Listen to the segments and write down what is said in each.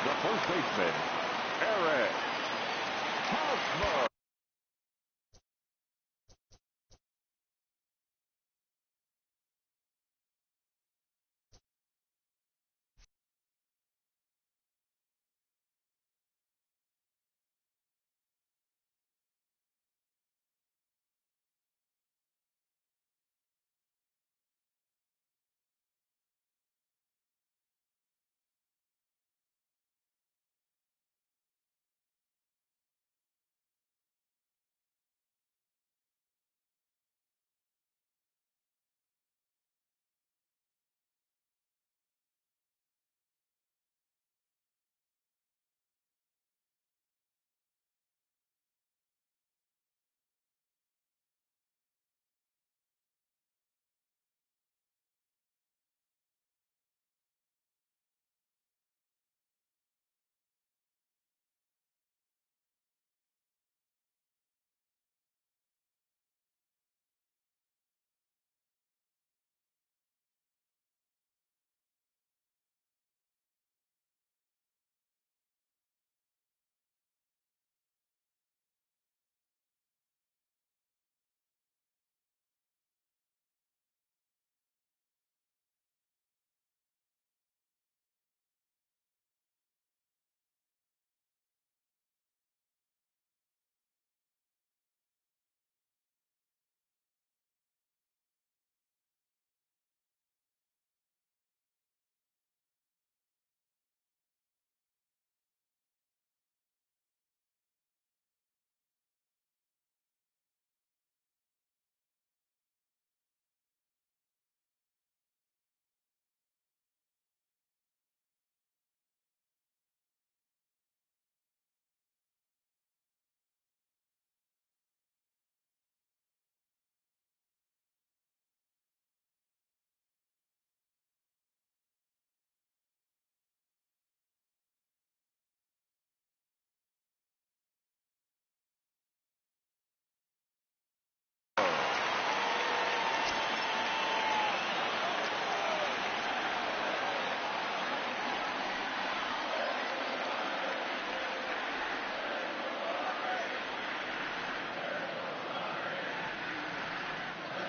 the first baseman, Eric Hosmer.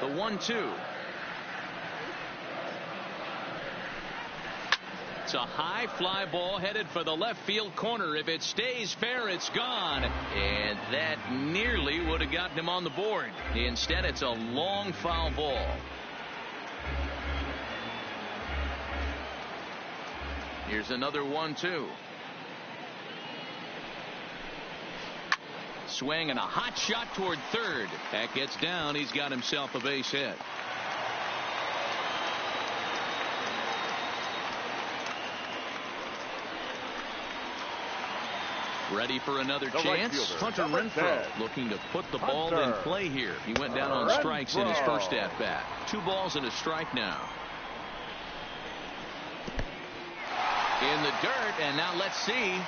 The 1-2. It's a high fly ball headed for the left field corner. If it stays fair, it's gone. And that nearly would have gotten him on the board. Instead, it's a long foul ball. Here's another 1-2. Swing and a hot shot toward third. That gets down. He's got himself a base hit. Ready for another chance. Right Hunter Renfroe looking to put the ball in play here. He went down on strikes in his first at bat. 2 balls and a strike now. In the dirt, and now let's see.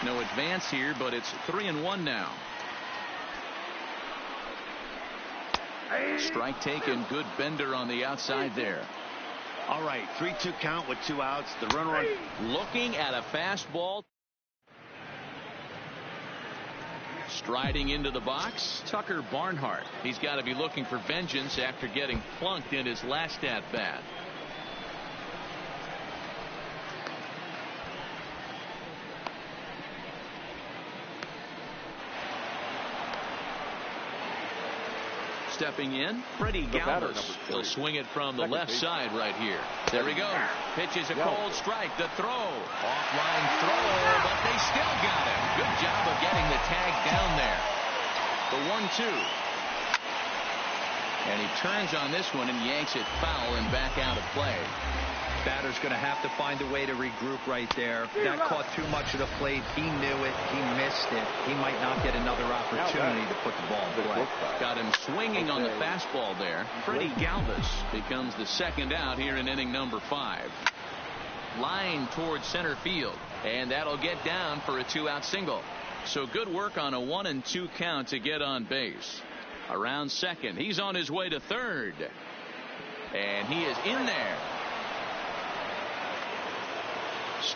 No advance here, but it's 3-1 now. Strike taken. Good bender on the outside there. All right, 3-2 count with 2 outs. The runner looking at a fastball. Striding into the box, Tucker Barnhart. He's got to be looking for vengeance after getting plunked in his last at bat. Stepping in, Freddie Galvis. He'll swing it from the left side right here. There we go. Pitches a cold strike. The throw. Offline throw, but they still got him. Good job of getting the tag down there. The 1-2. And he turns on this one and yanks it foul and back out of play. Batter's going to have to find a way to regroup right there. That caught too much of the plate. He knew it. He missed it. He might not get another opportunity to put the ball in play. Got him swinging on the fastball there. Freddie Galvis becomes the second out here in inning number 5. Line towards center field, and that'll get down for a 2-out single. So good work on a 1-2 count to get on base. Around second, he's on his way to third, and he is in there.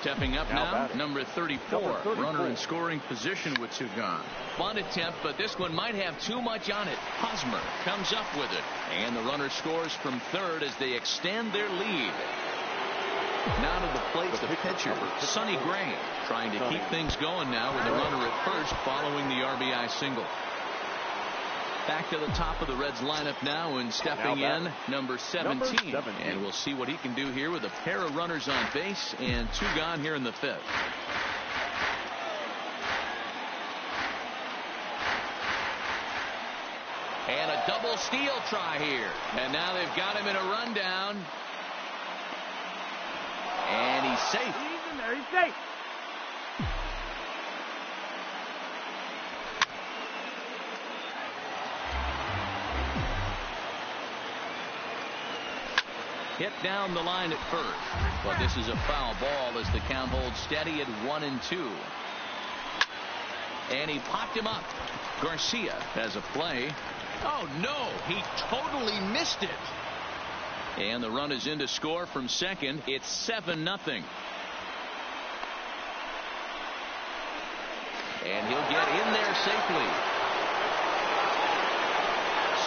Stepping up now, number 34, runner in scoring position with two gone. Bunt attempt, but this one might have too much on it. Hosmer comes up with it, and the runner scores from third as they extend their lead. Now to the plate, the pitcher, Sonny Gray, trying to keep things going now with the runner at first following the RBI single. Back to the top of the Reds lineup now, and stepping in, number 17. And we'll see what he can do here with a pair of runners on base and two gone here in the fifth. And a double steal try here. And now they've got him in a rundown. And he's safe. He's in there. He's safe. Hit down the line at first, but this is a foul ball as the count holds steady at 1-2. And he popped him up. Garcia has a play. Oh no, he totally missed it. And the run is in to score from second. It's 7-0. And he'll get in there safely.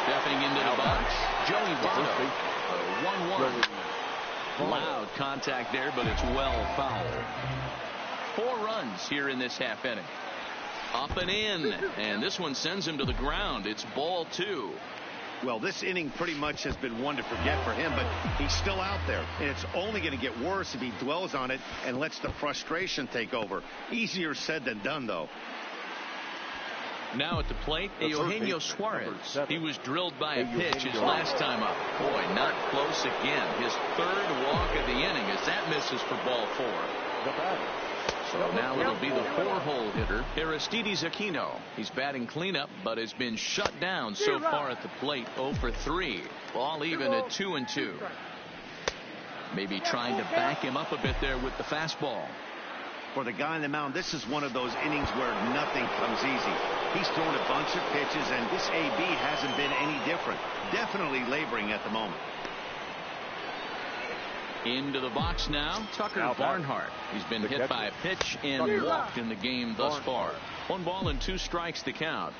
Stepping into the box, Joey Votto. 1-1. Loud contact there, but it's well fouled. 4 runs here in this half inning. Up and in, and this one sends him to the ground. It's ball 2. Well, this inning pretty much has been one to forget for him, but he's still out there, and it's only going to get worse if he dwells on it and lets the frustration take over. Easier said than done, though. Now at the plate, Eugenio Suarez. He was drilled by a pitch his last time up. Boy, not close again. His third walk of the inning as that misses for ball 4. So now it'll be the 4-hole hitter, Aristides Aquino. He's batting cleanup, but has been shut down so far at the plate. 0 for 3. Ball even at 2-2. Maybe trying to back him up a bit there with the fastball. For the guy on the mound, this is one of those innings where nothing comes easy. He's thrown a bunch of pitches, and this AB hasn't been any different. Definitely laboring at the moment. Into the box now, Tucker Barnhart. He's been hit by a pitch and walked in the game thus far. 1 ball and 2 strikes to count.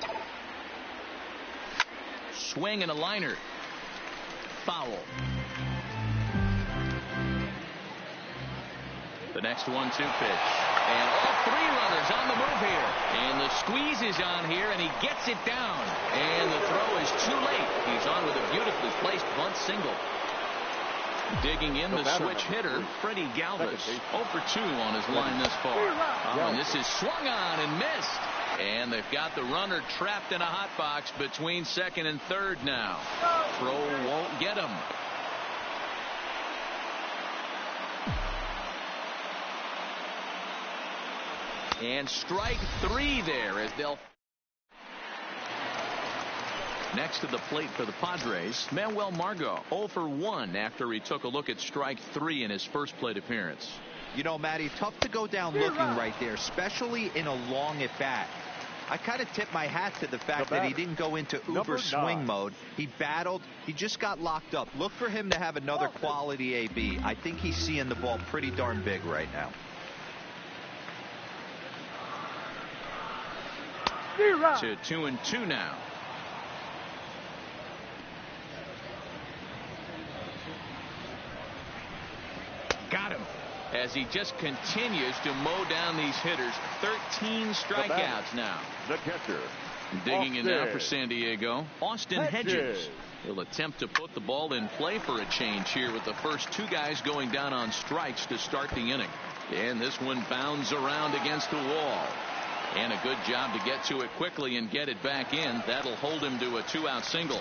Swing and a liner. Foul. The next 1-2 pitch. And all 3 runners on the move here. And the squeeze is on here, and he gets it down. And the throw is too late. He's on with a beautifully placed bunt single. Digging in the switch hitter, Freddie Galvis. 0 for 2 on his line thus far. And this is swung on and missed. And they've got the runner trapped in a hot box between second and third now. Throw won't get him. And strike 3 there as they'll. Next to the plate for the Padres, Manuel Margot 0 for 1 after he took a look at strike 3 in his first plate appearance. You know, Matty, tough to go down looking right there, especially in a long at bat. I kind of tip my hat to the fact that he didn't go into uber swing mode. He battled. He just got locked up. Look for him to have another quality AB. I think he's seeing the ball pretty darn big right now. To 2-2 now. Got him. As he just continues to mow down these hitters. 13 strikeouts now. The catcher. Digging in now for San Diego, Austin Hedges. He'll attempt to put the ball in play for a change here with the first 2 guys going down on strikes to start the inning. And this one bounds around against the wall. And a good job to get to it quickly and get it back in. That'll hold him to a 2-out single.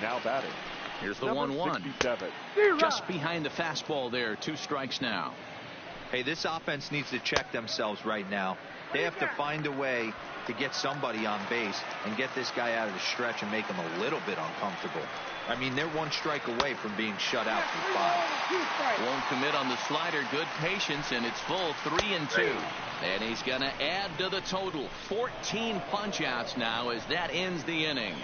Now batting. Here's the 1-1. Just behind the fastball there. 2 strikes now. Hey, this offense needs to check themselves right now. They have to find a way to get somebody on base and get this guy out of the stretch and make him a little bit uncomfortable. I mean, they're 1 strike away from being shut out from 5. Won't commit on the slider. Good patience, and it's full 3-2. And he's going to add to the total. 14 punch outs now as that ends the inning.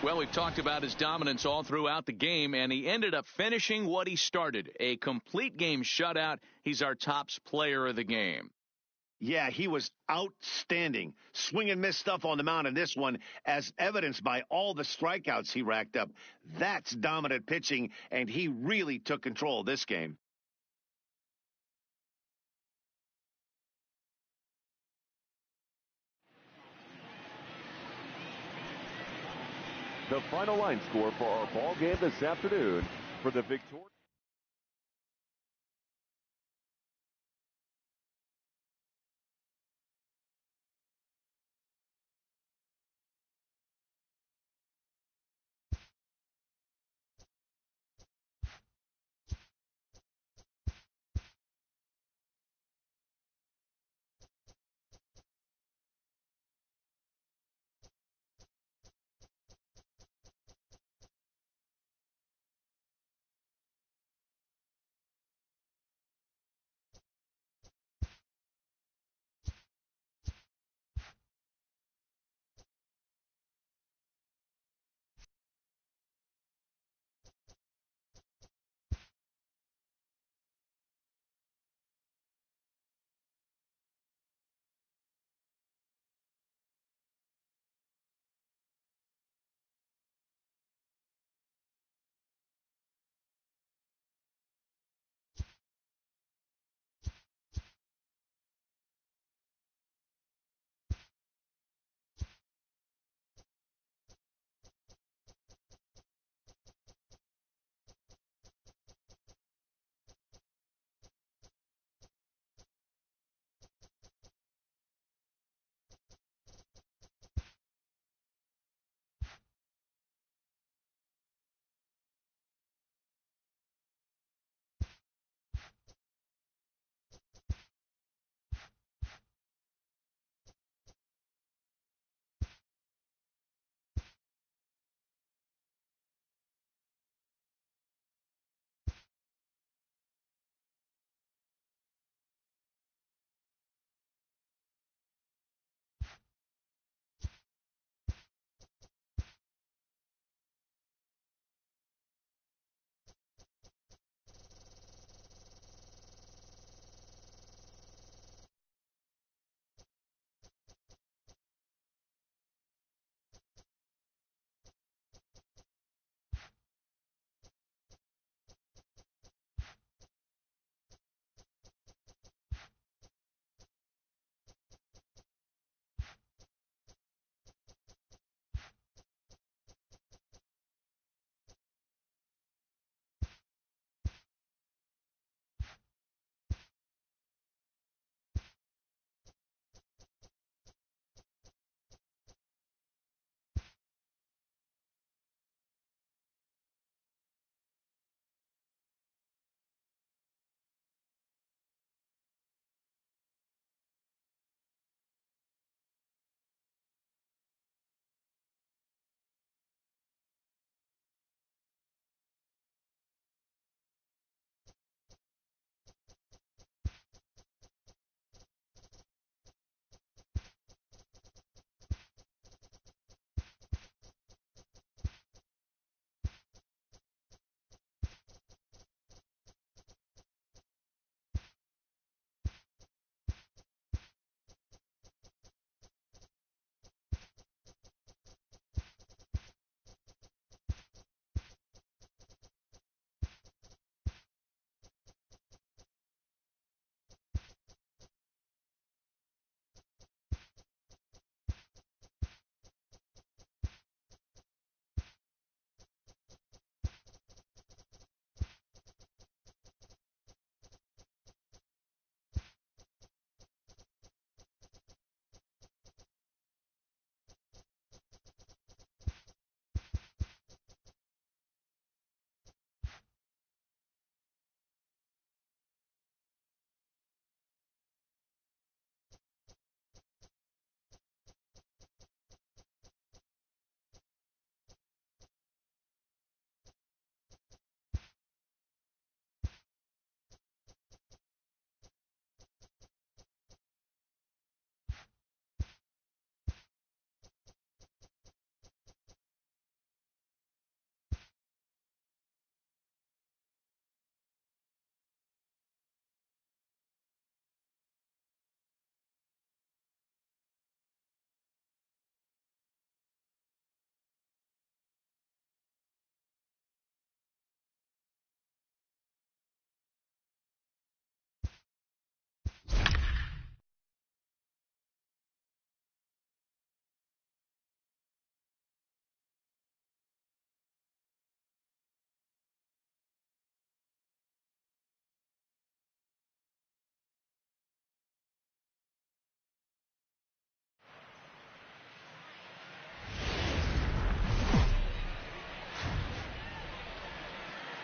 Well, we've talked about his dominance all throughout the game, and he ended up finishing what he started. A complete game shutout. He's our top player of the game. Yeah, he was outstanding. Swing and miss stuff on the mound in this one, as evidenced by all the strikeouts he racked up. That's dominant pitching, and he really took control of this game. The final line score for our ball game this afternoon for the victorious.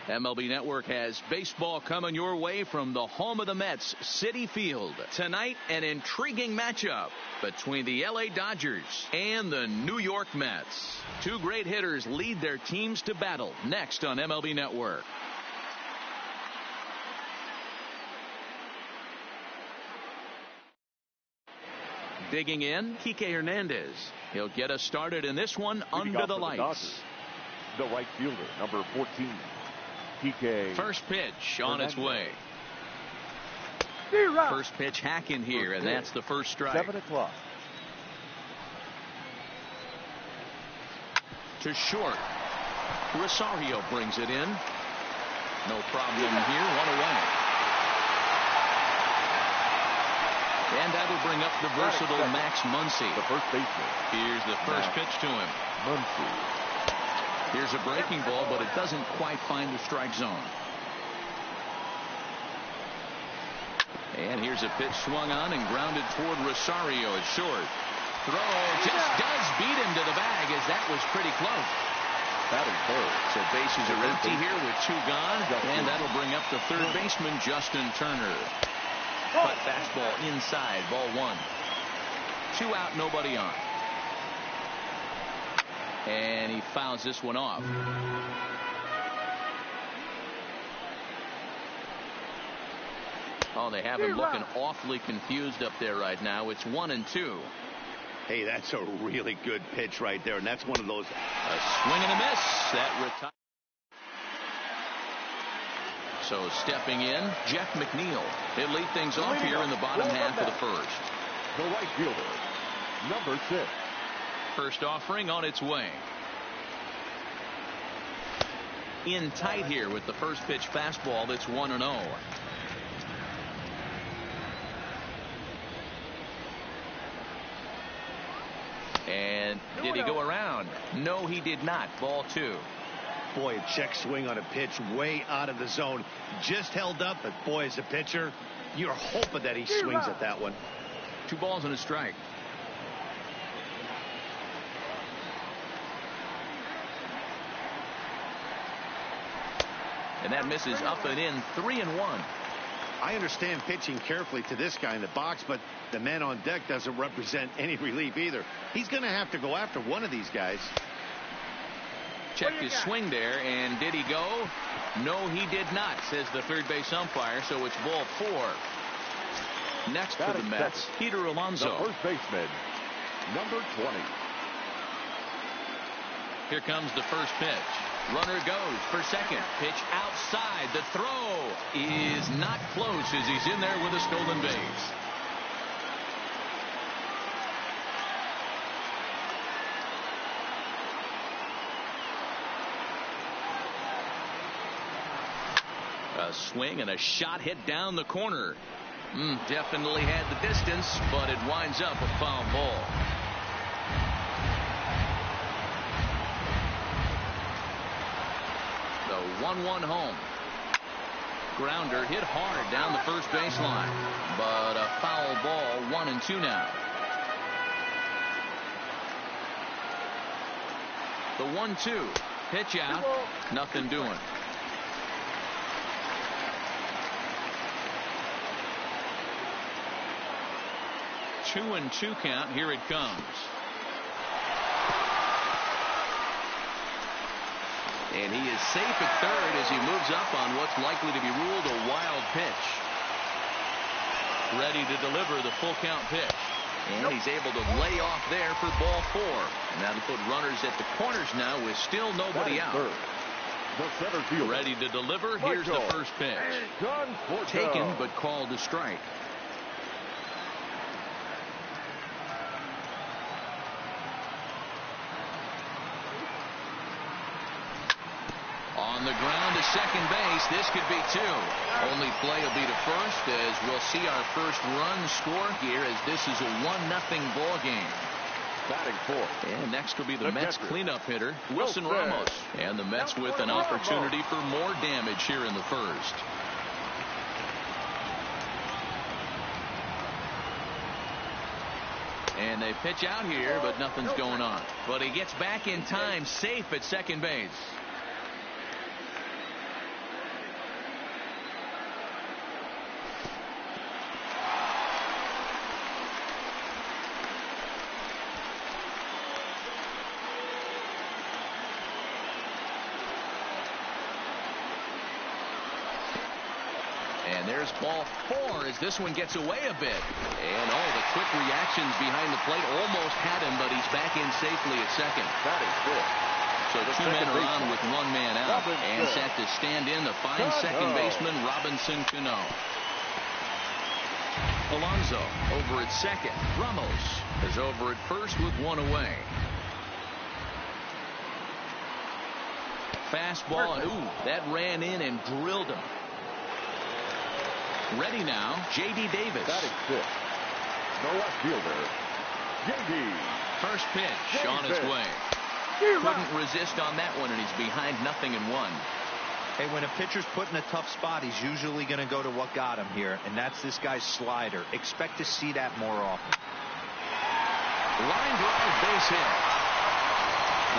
MLB Network has baseball coming your way from the home of the Mets, Citi Field. Tonight, an intriguing matchup between the LA Dodgers and the New York Mets. Two great hitters lead their teams to battle next on MLB Network. Digging in, Kike Hernandez. He'll get us started in this one under the lights. The right fielder, number 14. Kike. First pitch on its way. First pitch hack in here, and that's the first strike. 7 o'clock. To short. Rosario brings it in. No problem here. One away. And that'll bring up the versatile Max Muncy. The first baseman. Here's the first pitch to him. Muncy. Here's a breaking ball, but it doesn't quite find the strike zone. And here's a pitch swung on and grounded toward Rosario at short. Throw just does beat him to the bag, as that was pretty close. Batting third. So bases are empty here with 2 gone, and that'll bring up the third baseman, Justin Turner. Cut fastball inside, ball 1. 2 out, nobody on. And he fouls this one off. Oh, they have him looking awfully confused up there right now. It's 1-2. Hey, that's a really good pitch right there, and that's one of those. A swing and a miss. That retires. So stepping in, Jeff McNeil. He'll lead things off here in the bottom half of the first. The right fielder, number 6. First offering on its way. In tight here with the first pitch fastball. That's 1-0. And did he go around? No, he did not. Ball 2. Boy, a check swing on a pitch way out of the zone. Just held up, but boy, as a pitcher, you're hoping that he swings at that one. 2 balls and a strike. And that misses up and in. 3-1. I understand pitching carefully to this guy in the box, but the man on deck doesn't represent any relief either. He's going to have to go after one of these guys. Checked his swing there, and did he go? No, he did not, says the third base umpire, so it's ball 4. Next for the Mets, Peter Alonso. The first baseman, number 20. Here comes the first pitch. Runner goes for second. Pitch outside. The throw is not close as he's in there with a stolen base. A swing and a shot hit down the corner. Definitely had the distance, but it winds up a foul ball. The 1-1 home. Grounder hit hard down the first baseline, but a foul ball. 1-2 now. The 1-2 pitch out. Nothing doing. 2-2 count. Here it comes. And he is safe at third as he moves up on what's likely to be ruled a wild pitch. Ready to deliver the full count pitch. And he's able to lay off there for ball 4. And that'll put runners at the corners now with still nobody out. The center fielder. Ready to deliver. Here's the first pitch. Taken but called a strike. On the ground to second base. This could be 2. Only play will be to first as we'll see our first run score here as this is a 1-0 ball game. Batting 4th. And next will be the Mets cleanup hitter, Wilson Ramos. And the Mets with an opportunity for more damage here in the first. And they pitch out here, but nothing's going on. But he gets back in time, safe at second base. And there's ball 4 as this one gets away a bit. And the quick reactions behind the plate almost had him, but he's back in safely at second. That is good. So the 2 men are on with 1 man out. And set to stand in the fine second baseman, Robinson Cano. Alonso over at second. Ramos is over at first with 1 away. Fastball, and that ran in and drilled him. Ready now, J.D. Davis. That is 6. No left fielder. J.D. First pitch on its way. Couldn't resist on that one, and he's behind 0-1. Hey, when a pitcher's put in a tough spot, he's usually going to go to what got him here, and that's this guy's slider. Expect to see that more often. Line drive, base hit.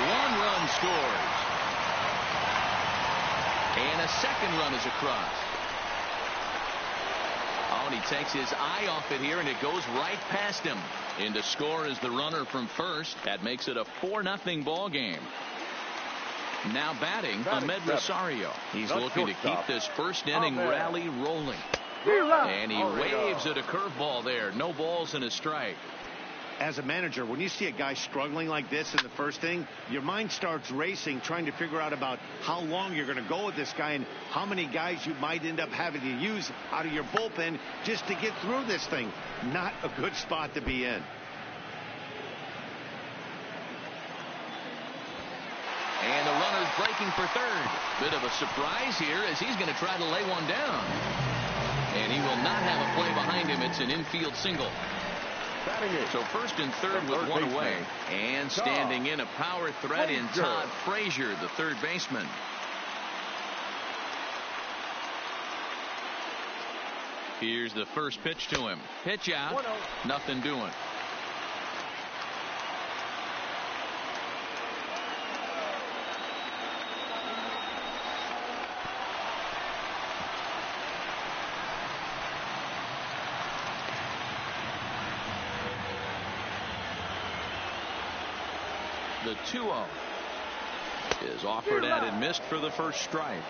1 run scores. And a second run is across. Oh, and he takes his eye off it here, and it goes right past him. In to score is the runner from first. That makes it a 4-0 ball game. Now batting, Ahmed Rosario. He's looking to keep this first inning rally rolling. And he waves at a curveball there. No balls and a strike. As a manager, when you see a guy struggling like this in the first inning, your mind starts racing, trying to figure out about how long you're going to go with this guy and how many guys you might end up having to use out of your bullpen just to get through this thing. Not a good spot to be in. And the runner's breaking for third. Bit of a surprise here as he's going to try to lay one down. And he will not have a play behind him. It's an infield single. So first and third with 1 away. And standing in a power threat in Todd Frazier, the third baseman. Here's the first pitch to him. Pitch out. Nothing doing. The 2-0 is offered at and missed for the first strike.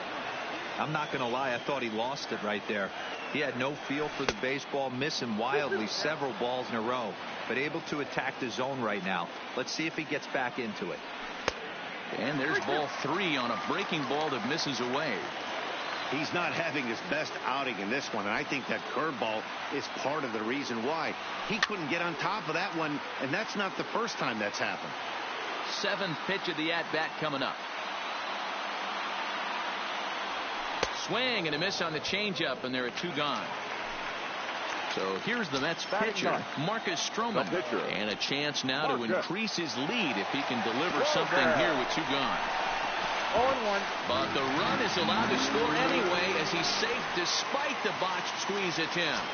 I'm not going to lie, I thought he lost it right there. He had no feel for the baseball, missing wildly several balls in a row, but able to attack the zone right now. Let's see if he gets back into it. And there's ball 3 on a breaking ball that misses away. He's not having his best outing in this one, and I think that curveball is part of the reason why. He couldn't get on top of that one, and that's not the first time that's happened. 7th pitch of the at-bat coming up. Swing and a miss on the changeup, and there are 2 gone. So here's the Mets pitcher, Marcus Stroman, and a chance now to increase his lead if he can deliver something here with 2 gone. 0-1. But the run is allowed to score anyway as he's safe despite the botched squeeze attempt.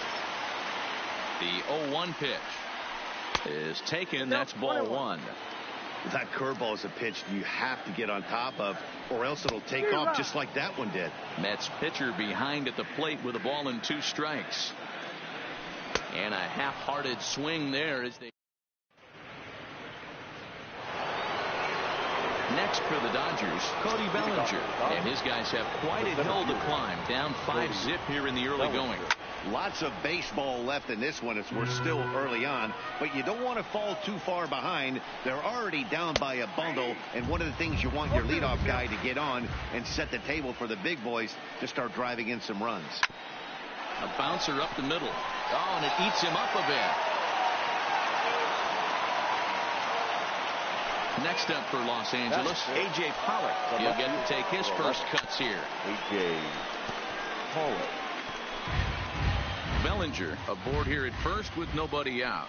The 0-1 pitch is taken. That's ball 1. That curveball is a pitch you have to get on top of, or else it'll take off just like that one did. Mets pitcher behind at the plate with a ball and 2 strikes. And a half-hearted swing there as they... Next for the Dodgers, Cody Bellinger. And his guys have quite a hill to climb. Down 5-zip here in the early going. Lots of baseball left in this one as we're still early on, but you don't want to fall too far behind. They're already down by a bundle, and one of the things you want your leadoff guy to get on and set the table for the big boys to start driving in some runs. A bouncer up the middle. Oh, and it eats him up a bit. Next up for Los Angeles, A.J. Pollock. He'll get to take his first cuts here. A.J. Pollock. Bellinger aboard here at first with nobody out.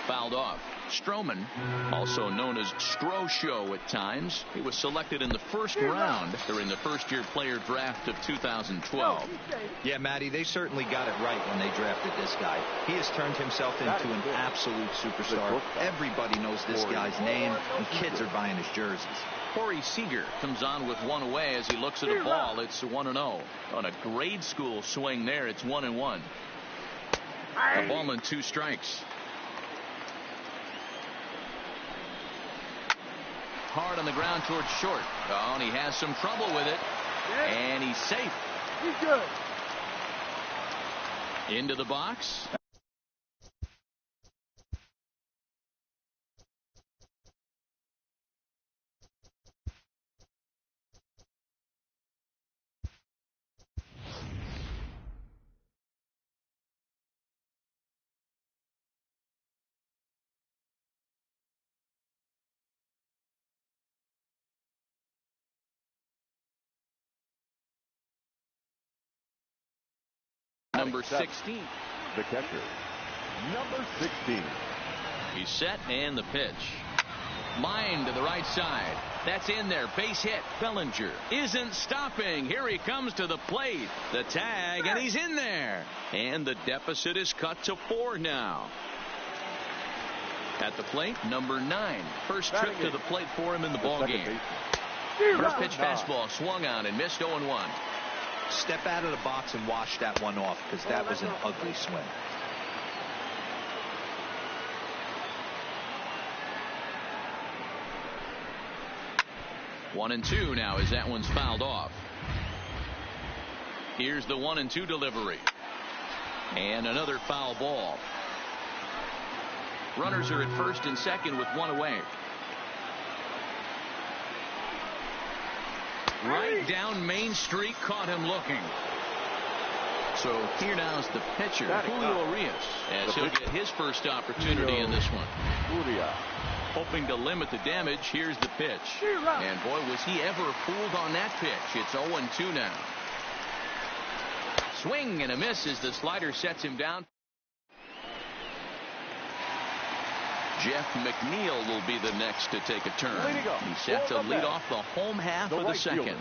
Fouled off. Stroman, also known as Stro Show at times. He was selected in the first round during the first-year player draft of 2012. Yeah, Matty, they certainly got it right when they drafted this guy. He has turned himself into an absolute superstar. Everybody knows this guy's name, and kids are buying his jerseys. Corey Seager comes on with 1 away as he looks at a ball. It's 1-0. On a grade school swing there, it's 1-1. A ball and 2 strikes. Hard on the ground towards short. Oh, and he has some trouble with it. And he's safe. He's good. Into the box. Number 16. The catcher. Number 16. He's set and the pitch. Line to the right side. That's in there. Base hit. Bellinger isn't stopping. Here he comes to the plate. The tag, and he's in there. And the deficit is cut to 4 now. At the plate, number 9. First trip to the plate for him in the ball game. First pitch fastball swung on and missed 0-1. Step out of the box and wash that one off, because that was an ugly swing. One and two now as that one's fouled off. Here's the 1-2 delivery. And another foul ball. Runners are at first and second with 1 away. Right down Main Street, caught him looking. So here now's the pitcher, Julio Urias, as he'll get his first opportunity in this one. Hoping to limit the damage. Here's the pitch. And boy, was he ever fooled on that pitch. It's 0-2 now. Swing and a miss as the slider sets him down. Jeff McNeil will be the next to take a turn. He's set to lead off the home half of the second.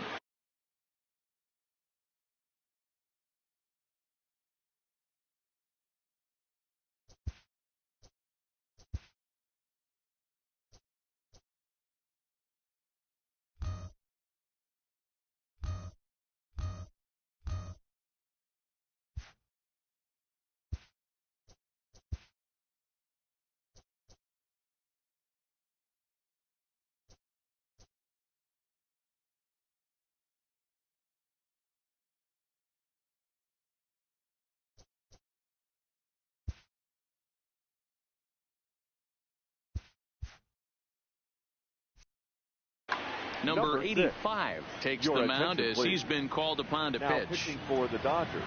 Number 85 takes the mound as he's been called upon to pitch. Pitching for the Dodgers.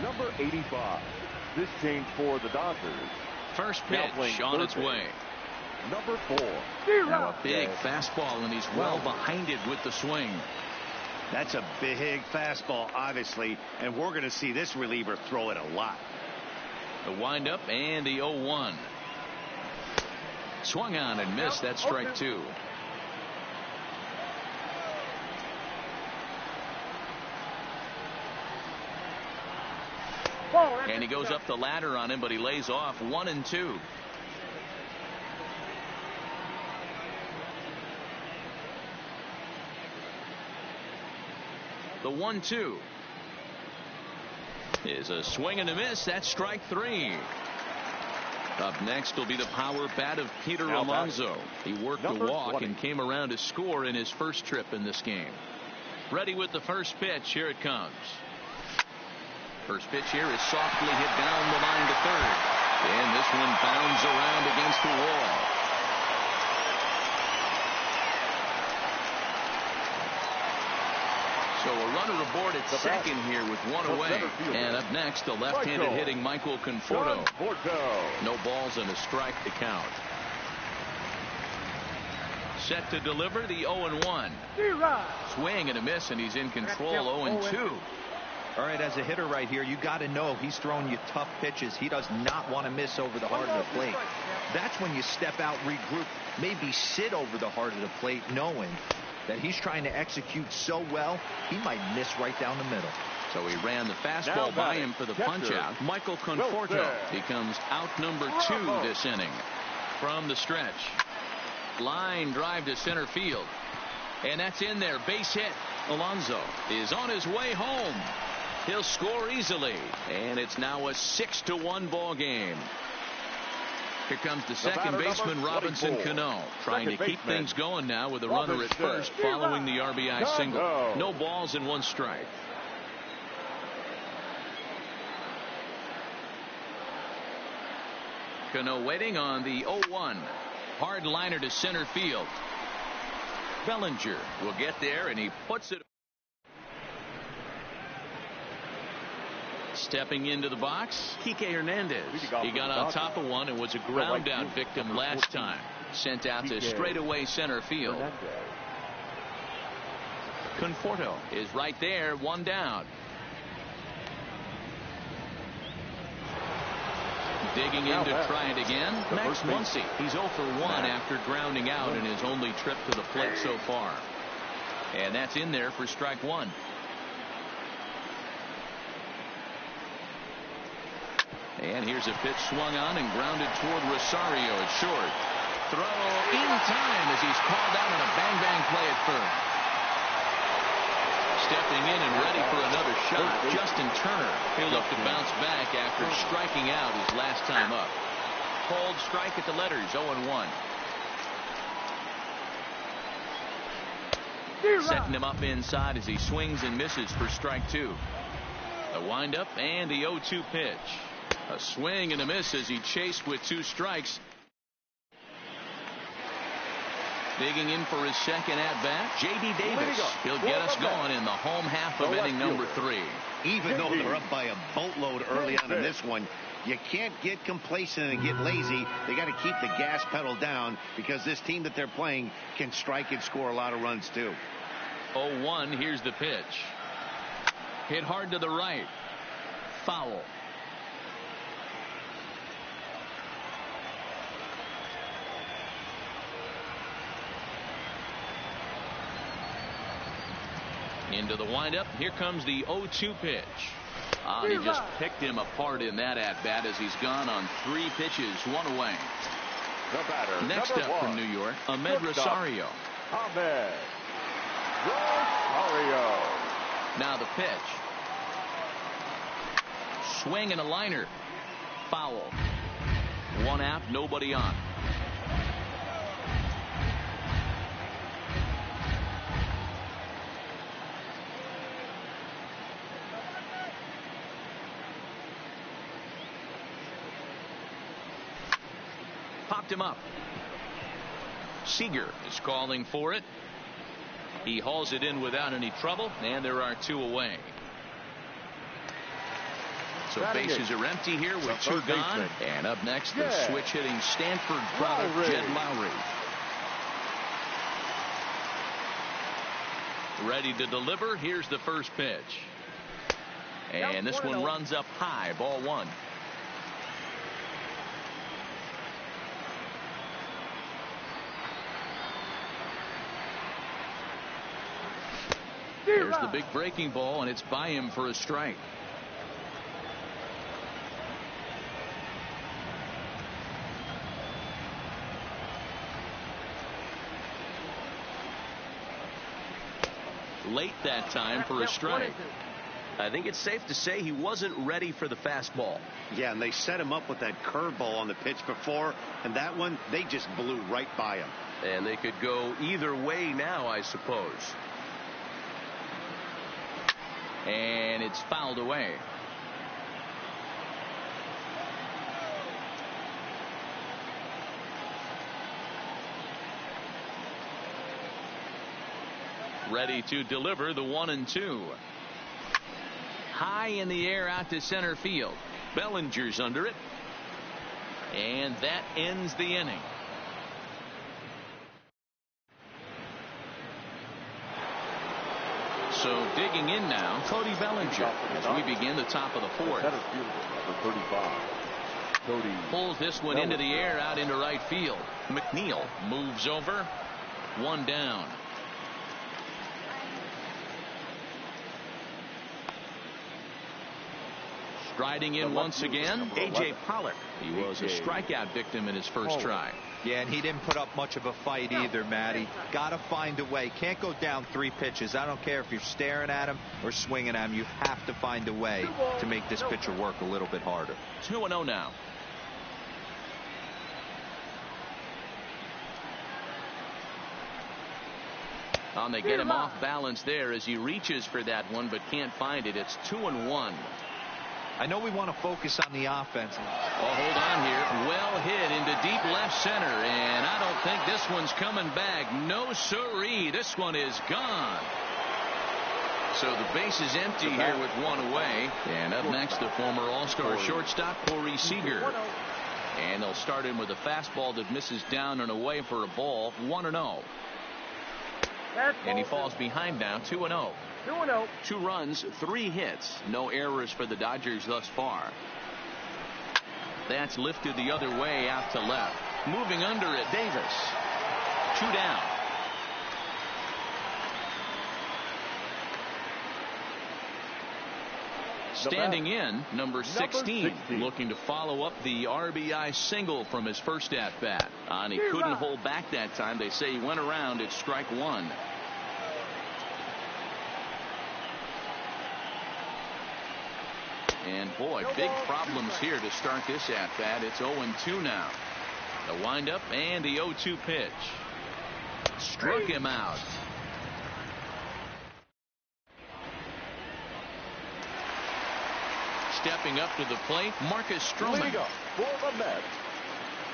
Number 85. This change for the Dodgers. First pitch on its way. Number 4. Now a big fastball, and he's well behind it with the swing. That's a big fastball, obviously, and we're going to see this reliever throw it a lot. The windup and the 0-1. Swung on and missed. That's strike 2. And he goes up the ladder on him, but he lays off 1-2. The 1-2 is a swing and a miss. That's strike 3. Up next will be the power bat of Peter Alonso. He worked a walk and came around to score in his first trip in this game. Ready with the first pitch. Here it comes. First pitch here is softly hit down the line to third. And this one bounds around against the wall. So a runner aboard at second here with 1 away. And up next, the left-handed hitting Michael Conforto. No balls and a strike to count. Set to deliver the 0-1. Swing and a miss, and he's in control. 0-2. All right, as a hitter right here, you got to know he's throwing you tough pitches. He does not want to miss over the heart of the plate. That's when you step out, regroup, maybe sit over the heart of the plate, knowing that he's trying to execute so well, he might miss right down the middle. So he ran the fastball by him for the punch-out. Michael Conforto becomes out number 2 this inning. From the stretch. Line drive to center field. And that's in there. Base hit. Alonso is on his way home. He'll score easily. And it's now a 6-1 ball game. Here comes the second baseman, Robinson Cano, trying to keep things going now with a runner at first following the RBI single. No balls and 1 strike. Cano waiting on the 0-1. Hard liner to center field. Bellinger will get there, and he puts it. Stepping into the box, Kike Hernandez. He got on top of one and was a ground out victim last time. Sent out to straightaway center field. Conforto is right there, one down. Digging in to try it again. Max Muncy. He's 0 for 1 after grounding out in his only trip to the plate so far. And that's in there for strike one. And here's a pitch swung on and grounded toward Rosario at short. Throw in time as he's called out on a bang-bang play at first. Stepping in and ready for another shot, Justin Turner. He'll look to bounce back after striking out his last time up. Cold strike at the letters, 0-1. Setting him up inside as he swings and misses for strike two. The windup and the 0-2 pitch. A swing and a miss as he chased with 2 strikes. Digging in for his second at-bat, J.D. Davis. He'll get us going in the home half of inning number 3. Even though they're up by a boatload early on in this one, you can't get complacent and get lazy. They got to keep the gas pedal down because this team that they're playing can strike and score a lot of runs too. 0-1, here's the pitch. Hit hard to the right. Foul. Into the windup. Here comes the 0-2 pitch. He just picked him apart in that at-bat as he's gone on 3 pitches, 1 away. The batter, next up from New York, Ahmed Rosario. Ahmed Rosario. Now the pitch. Swing and a liner. Foul. 1 out, nobody on. Popped him up. Seager is calling for it. He hauls it in without any trouble, and there are 2 away. So bases are empty here with 2 gone. And up next, the switch-hitting Stanford product, Jed Lowry. Ready to deliver. Here's the first pitch. And this one runs up high, ball 1. There's the big breaking ball, and it's by him for a strike. Late that time for a strike. I think it's safe to say he wasn't ready for the fastball. Yeah, and they set him up with that curveball on the pitch before, and that one, they just blew right by him. And they could go either way now, I suppose. And it's fouled away. Ready to deliver the 1-2. High in the air out to center field. Bellinger's under it. And that ends the inning. So digging in now, Cody Bellinger as we begin the top of the 4th. That is beautiful, number 35. Cody pulls this one into the air out into right field. McNeil moves over. 1 down. Striding in once again, A.J. Pollock. He was a strikeout victim in his first try. Yeah, and he didn't put up much of a fight either, Matty. Got to find a way. Can't go down 3 pitches. I don't care if you're staring at him or swinging at him. You have to find a way to make this pitcher work a little bit harder. 2-0 now. They get him off balance there as he reaches for that one but can't find it. It's 2-1. I know we want to focus on the offense. Well, hold on here. Well hit into deep left center, and I don't think this one's coming back. No siree. This one is gone. So the base is empty here with one away. And up next, the former All-Star shortstop, Corey Seager. And they'll start him with a fastball that misses down and away for a ball. 1-0. And he falls behind now, 2-0. 2-0. 2 runs, 3 hits. No errors for the Dodgers thus far. That's lifted the other way out to left. Moving under it, Davis. 2 down. Standing in, number 16, looking to follow up the RBI single from his first at-bat. And he couldn't hold back that time. They say he went around at strike 1. And boy, big problems here to start this at-bat. It's 0-2 now. The windup and the 0-2 pitch. Struck him out. Stepping up to the plate, Marcus Stroman. Leading up for the Mets,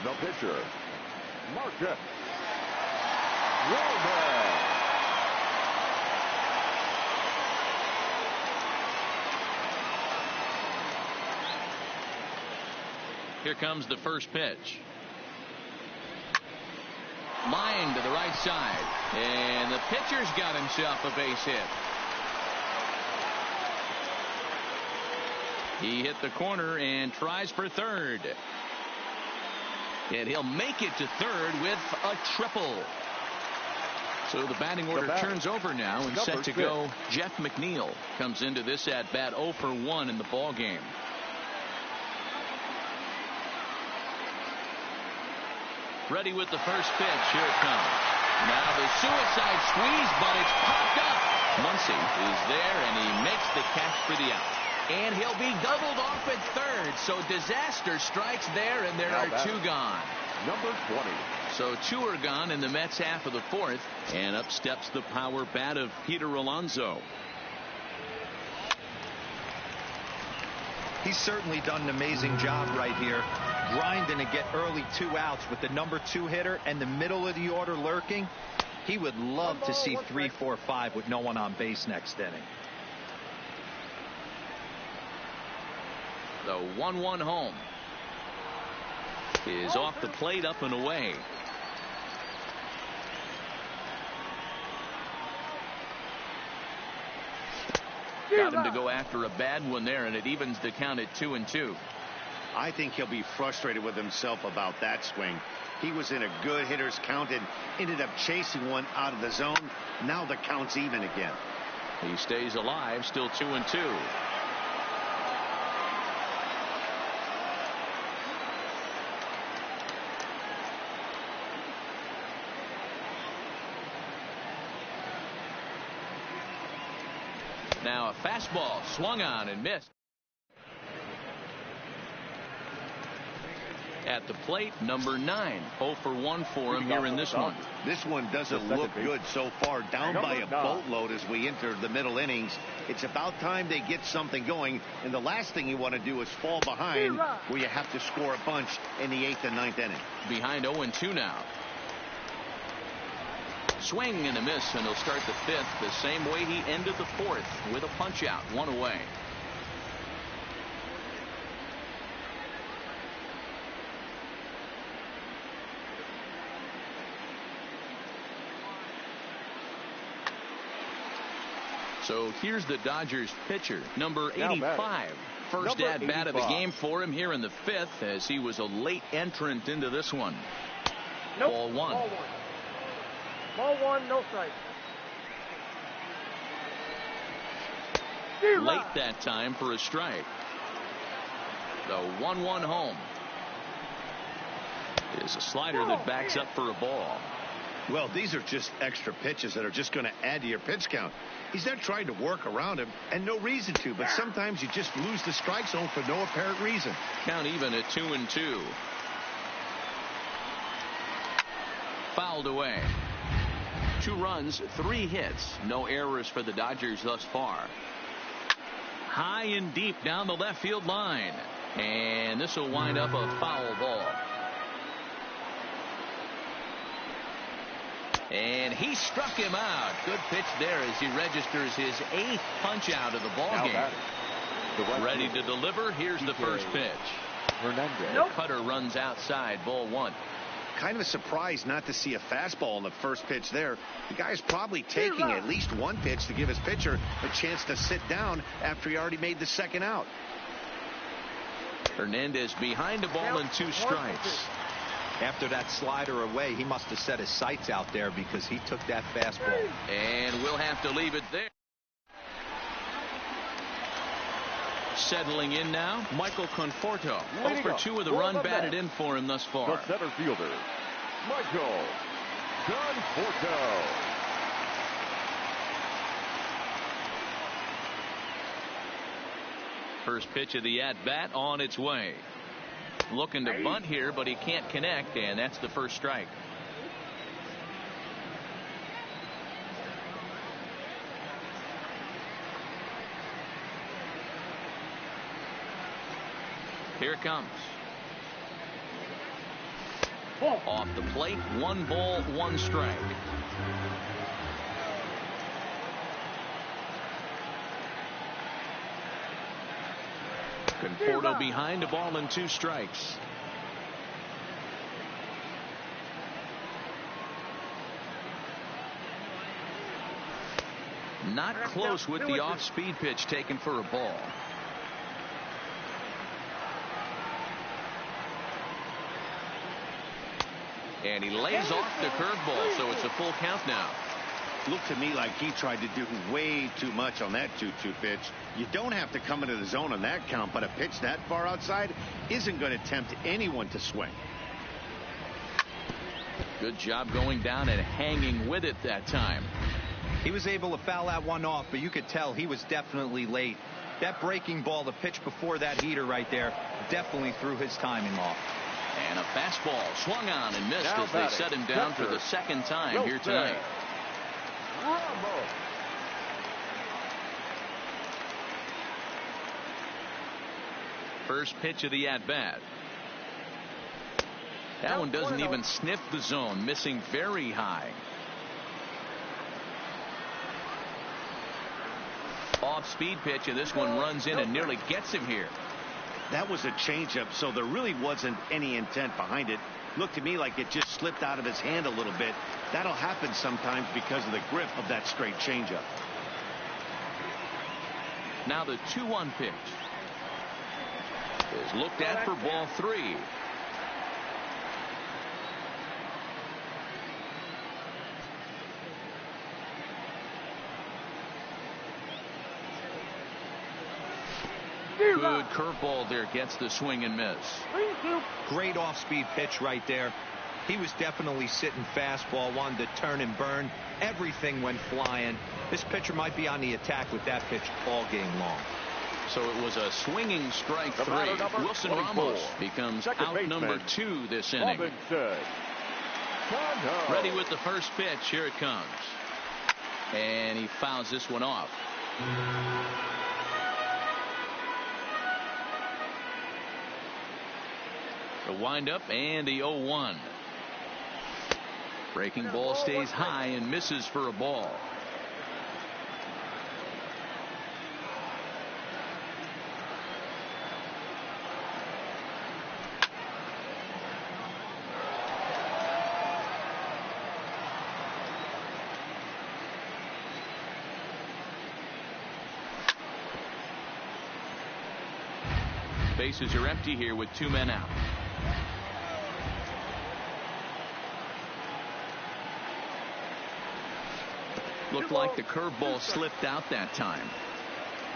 the pitcher, Marcus Stroman. Here comes the first pitch. Line to the right side. And the pitcher's got himself a base hit. He hit the corner and tries for third. And he'll make it to third with a triple. So the batting order turns over now and set to go. Jeff McNeil comes into this at bat 0 for 1 in the ball game. Ready with the first pitch. Here it comes. Now the suicide squeeze, but it's popped up. Muncy is there, and he makes the catch for the out. And he'll be doubled off at third. So disaster strikes there, and there are 2 gone. Number 20. So 2 are gone in the Mets half of the 4th. And up steps the power bat of Peter Alonso. He's certainly done an amazing job right here, grinding to get early 2 outs with the number 2 hitter and the middle of the order lurking. He would love to see 3, 4, 5 with no one on base next inning. The 1-1 home is off the plate, up and away. Got him to go after a bad one there, and it evens the count at 2-2. I think he'll be frustrated with himself about that swing. He was in a good hitter's count and ended up chasing one out of the zone. Now the count's even again. He stays alive, still 2-2. Now a fastball swung on and missed. At the plate, number 9. 0 for 1 for him here in this one. This one doesn't look good so far. Down by a boatload as we enter the middle innings. It's about time they get something going. And the last thing you want to do is fall behind where you have to score a bunch in the 8th and 9th inning. Behind 0-2 now. Swing and a miss, and he'll start the 5th the same way he ended the 4th with a punch out, 1 away. So here's the Dodgers pitcher, number 85. First at bat of the game for him here in the 5th, as he was a late entrant into this one. Ball 1. Ball 1, no strike. Late that time for a strike. The 1-1 home is a slider that backs up for a ball. Well, these are just extra pitches that are just going to add to your pitch count. He's not trying to work around him, and no reason to, but sometimes you just lose the strike zone for no apparent reason. Count even at 2-2. Fouled away. 2 runs, 3 hits. No errors for the Dodgers thus far. high and deep down the left field line. And this will wind up a foul ball. And he struck him out. Good pitch there as he registers his 8th punch out of the ball game. Ready to deliver. Here's the first pitch. The cutter runs outside, ball 1. Kind of a surprise not to see a fastball on the first pitch there. The guy's probably taking at least one pitch to give his pitcher a chance to sit down after he already made the second out. Hernandez behind the ball and 2 strikes. After that slider away, he must have set his sights out there because he took that fastball. And we'll have to leave it there. Settling in now, Michael Conforto. 0 for 2 with a run batted in for him thus far. The center fielder, Michael Conforto. First pitch of the at-bat on its way. Looking to bunt here, but he can't connect, and that's the first strike. Here it comes. Off the plate, 1 ball, 1 strike. Conforto behind the ball and 2 strikes. Not close with the off-speed pitch taken for a ball. And he lays off the curveball, so it's a full count now. Looked to me like he tried to do way too much on that 2-2 pitch. You don't have to come into the zone on that count, but a pitch that far outside isn't going to tempt anyone to swing. Good job going down and hanging with it that time. He was able to foul that one off, but you could tell he was definitely late. That breaking ball, the pitch before that heater right there, definitely threw his timing off. And a fastball swung on and missed as they set him down for the second time here tonight. First pitch of the at-bat. That one doesn't even sniff the zone, missing very high. Off-speed pitch, and this one runs in and nearly gets him here. That was a changeup, so there really wasn't any intent behind it. Looked to me like it just slipped out of his hand a little bit. That'll happen sometimes because of the grip of that straight changeup. Now the 2-1 pitch is looked at for ball 3. Good curveball there, gets the swing and miss. Great off-speed pitch right there. He was definitely sitting fastball, wanted to turn and burn. Everything went flying. This pitcher might be on the attack with that pitch all game long. So it was a swinging strike 3. Wilson Ramos becomes out number 2 this inning. Ready with the first pitch. Here it comes. And he fouls this one off. The windup and the 0-1. Breaking ball stays high and misses for a ball. Bases are empty here with 2 men out. Looked like the curveball slipped out that time.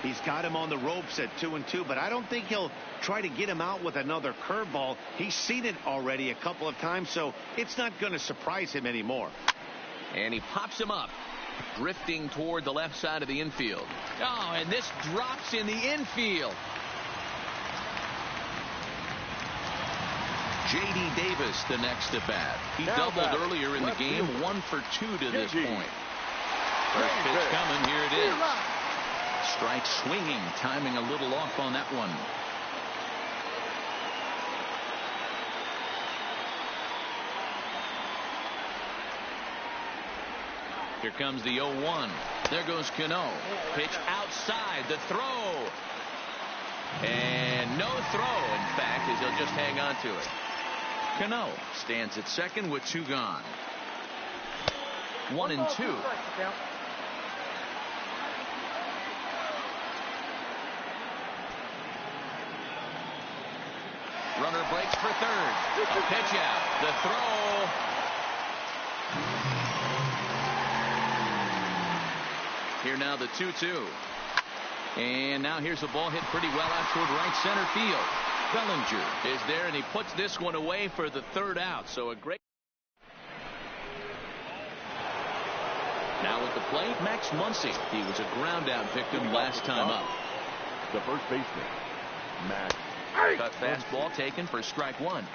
He's got him on the ropes at 2-2, but I don't think he'll try to get him out with another curveball. He's seen it already a couple of times, so it's not going to surprise him anymore. And he pops him up, drifting toward the left side of the infield. Oh, and this drops in the infield. J.D. Davis, the next at bat. He doubled earlier in the game, 1 for 2 to this point. First pitch coming, here it is. Strike swinging, timing a little off on that one. Here comes the 0-1. There goes Cano. Pitch outside. The throw. And no throw, in fact, as he'll just hang on to it. Cano stands at second with 2 gone. 1-2. Runner breaks for third. A pitch out. The throw. Here now the 2-2. And now here's the ball hit pretty well out toward right center field. Bellinger is there, and he puts this one away for the 3rd out. So a great. Now at the plate, Max Muncy. He was a ground out victim last time up. The first baseman, Max. Cut fastball taken for strike 1.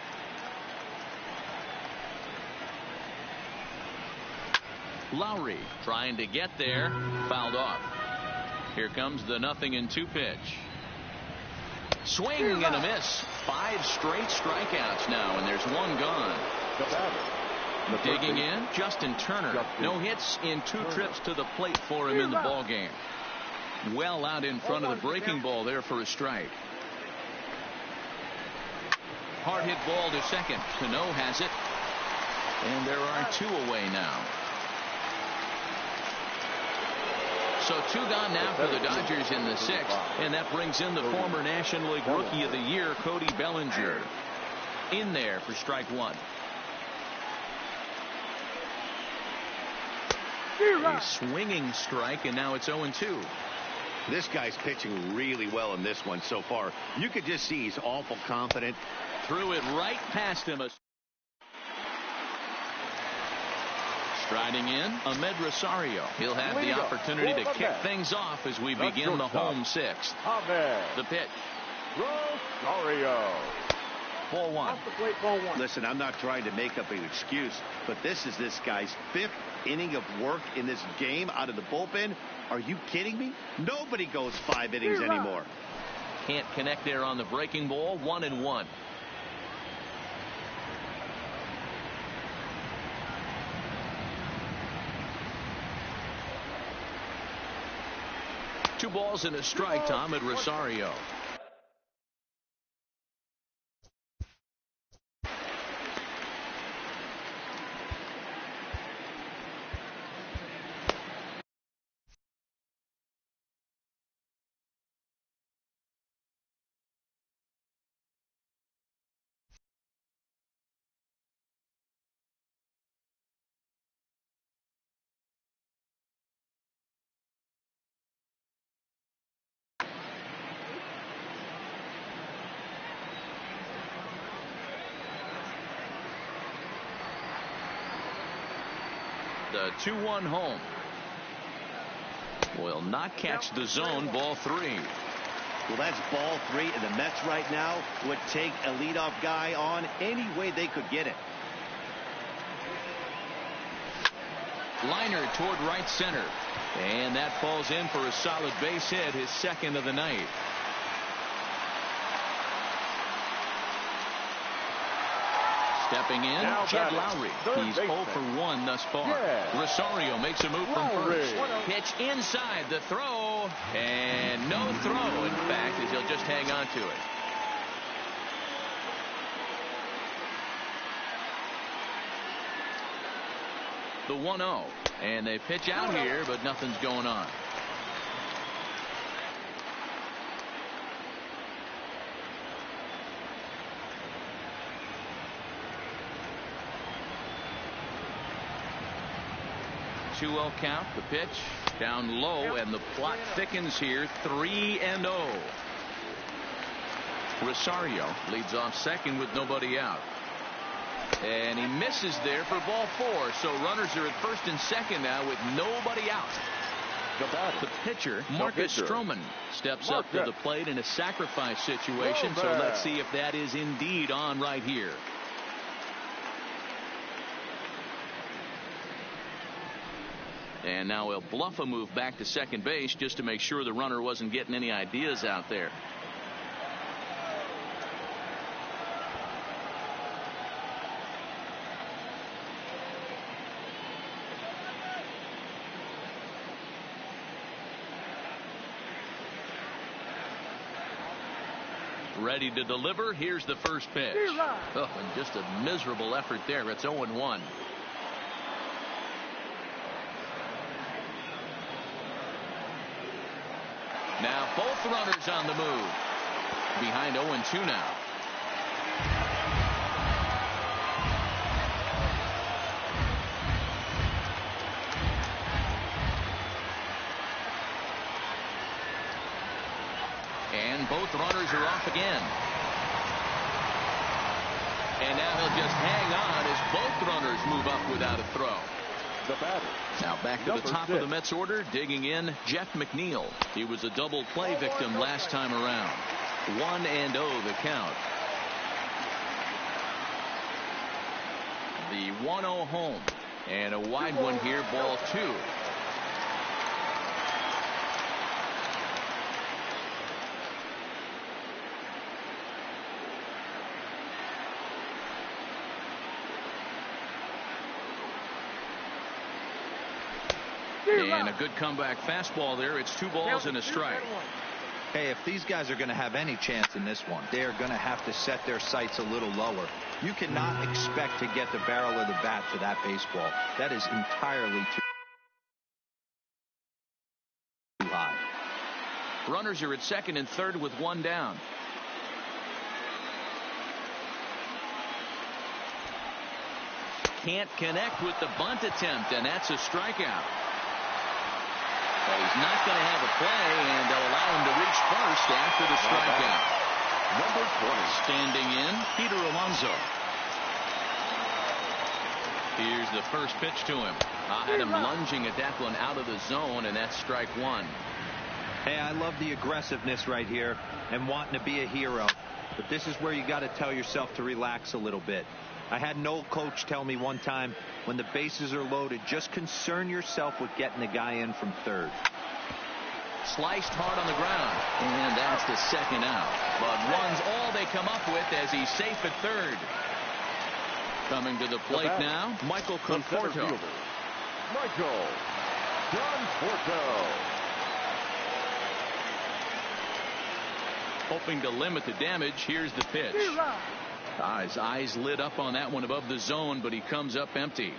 Lowry trying to get there, fouled off. Here comes the 0-2 pitch. Swing and a miss. 5 straight strikeouts now, and there's 1 gone. Digging in, Justin Turner. No hits in 2 trips to the plate for him in the ball game. Well out in front of the breaking ball there for a strike. Hard hit ball to second. Cano has it. And there are 2 away now. So 2 gone now for the Dodgers in the 6th. And that brings in the former National League Rookie of the Year, Cody Bellinger. In there for strike 1. A swinging strike, and now it's 0-2. This guy's pitching really well in this one so far. You could just see he's awful confident. Threw it right past him. Striding in, Ahmed Rosario. He'll have the opportunity to kick things off as we begin the home 6th. The pitch. Rosario. Ball 1. Listen, I'm not trying to make up an excuse, but this is this guy's 5th inning of work in this game out of the bullpen. Are you kidding me? Nobody goes 5 innings anymore. Can't connect there on the breaking ball. 1-1. Two balls and a strike to Ahmed Rosario. The 2-1 home. Will not catch the zone. Ball 3. Well, that's ball 3, and the Mets right now would take a leadoff guy on any way they could get it. Liner toward right center. And that falls in for a solid base hit, his 2nd of the night. Stepping in, Jed Lowry. He's 0 for 1 thus far. Rosario makes a move from first. Pitch inside, the throw, and no throw, in fact, as he'll just hang on to it. The 1-0, and they pitch out here, but nothing's going on. Two-0 count. The pitch down low, and the plot thickens here. 3-0. Rosario leads off second with nobody out, and he misses there for ball 4. So runners are at first and second now with nobody out. The pitcher, Marcus Stroman, steps up to the plate in a sacrifice situation. So let's see if that is indeed on right here. And now he'll bluff a move back to second base just to make sure the runner wasn't getting any ideas out there. Ready to deliver. Here's the first pitch. Oh, and just a miserable effort there. It's 0-1. Now both runners on the move. Behind 0-2 now. And both runners are off again. And now he'll just hang on as both runners move up without a throw. The batter. Now back to the top of the Mets order, digging in, Jeff McNeil. He was a double play victim last time around. 1-0 the count. The 1-0 home. And a wide one here, ball 2. And a good comeback fastball there. It's 2 balls and a strike. Hey, if these guys are going to have any chance in this one, they are going to have to set their sights a little lower. You cannot expect to get the barrel of the bat to that baseball. That is entirely too high. Runners are at second and third with 1 down. Can't connect with the bunt attempt, and that's a strikeout. But he's not going to have a play, and they'll allow him to reach first after the strikeout. Number 20. Standing in, Peter Alonso. Here's the first pitch to him. I had him lunging at that one out of the zone, and that's strike 1. Hey, I love the aggressiveness right here and wanting to be a hero. But this is where you got to tell yourself to relax a little bit. I had an old coach tell me one time, when the bases are loaded, just concern yourself with getting the guy in from third. Sliced hard on the ground, and that's the second out. But 1's all they come up with as he's safe at third. Coming to the plate now, Michael Conforto. Michael Conforto. Hoping to limit the damage. Here's the pitch. His eyes lit up on that one above the zone, but he comes up empty.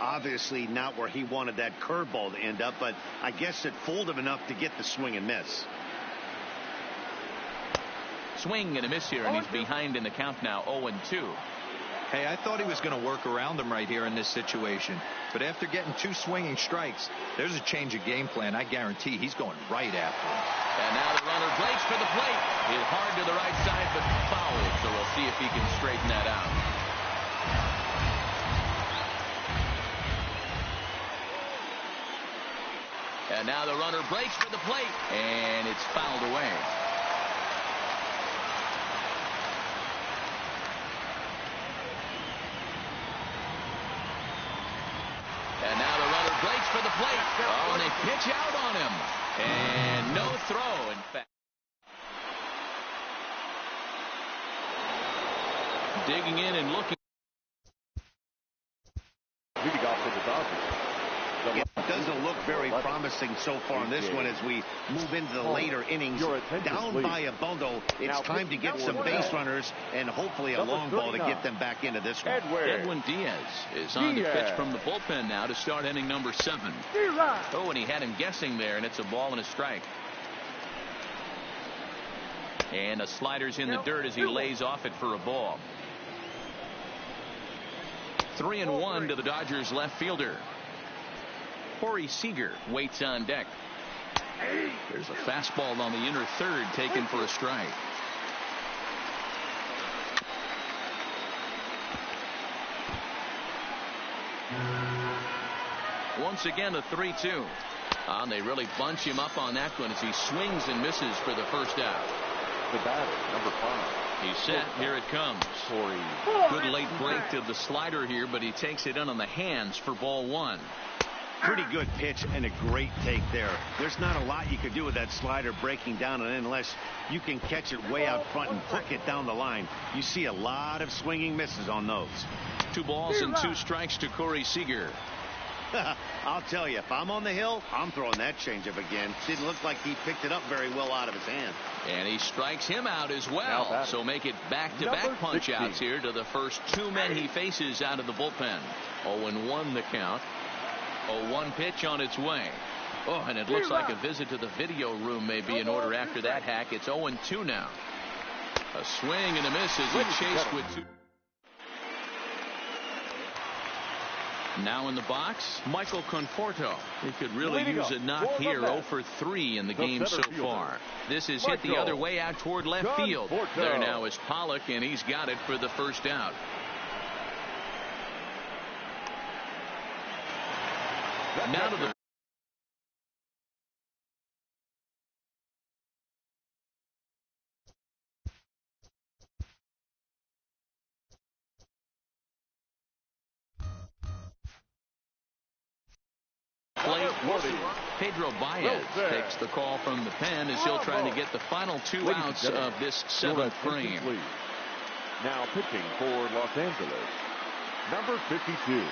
Obviously not where he wanted that curveball to end up, but I guess it fooled him enough to get the swing and miss. Swing and a miss here, and he's behind in the count now, 0-2. Hey, I thought he was going to work around him right here in this situation. But after getting 2 swinging strikes, there's a change of game plan. I guarantee he's going right after him. And now the runner breaks for the plate. Hit hard to the right side, but fouled. So we'll see if he can straighten that out. And now the runner breaks for the plate, and it's fouled away. And now the runner breaks for the plate. Oh, and they pitch out on him. And no throw, in fact. Digging in and looking. Leading off for the Dodgers. It doesn't look very promising so far in this one as we move into the later innings. Down by a bundle, it's time to get some base runners and hopefully a long ball to get them back into this one. Edwin Diaz is on the pitch from the bullpen now to start inning number 7. Oh, and he had him guessing there, and it's a ball and a strike. And the slider's in the dirt as he lays off it for a ball. 3-1 to the Dodgers left fielder. Corey Seager waits on deck. There's a fastball on the inner third taken for a strike. Once again a 3-2. And they really bunch him up on that one as he swings and misses for the first out. The batter, number 5. He's set. Here it comes. Good late break to the slider here, but he takes it in on the hands for ball 1. Pretty good pitch and a great take there. There's not a lot you could do with that slider breaking down, and unless you can catch it way out front and hook it down the line, you see a lot of swinging misses on those. 2 balls and 2 strikes to Corey Seager. I'll tell you, if I'm on the hill, I'm throwing that changeup again. Didn't look like he picked it up very well out of his hand. And he strikes him out as well. So make it back-to-back punch-outs here to the first 2 men he faces out of the bullpen. 0-1 the count. 0-1 pitch on its way. Oh, and it looks like a visit to the video room may be in order after that hack. It's 0-2 now. A swing and a miss as he chased with 2. Now in the box, Michael Conforto. He could really use a knock here. 0 for 3 in the game so far. This is hit the other way out toward left field. There now is Pollock, and he's got it for the first out. Now to the plate. Pedro Baez takes the call from the pen as he'll try to get the final 2 outs of this 7th frame. Now pitching for Los Angeles, number 52,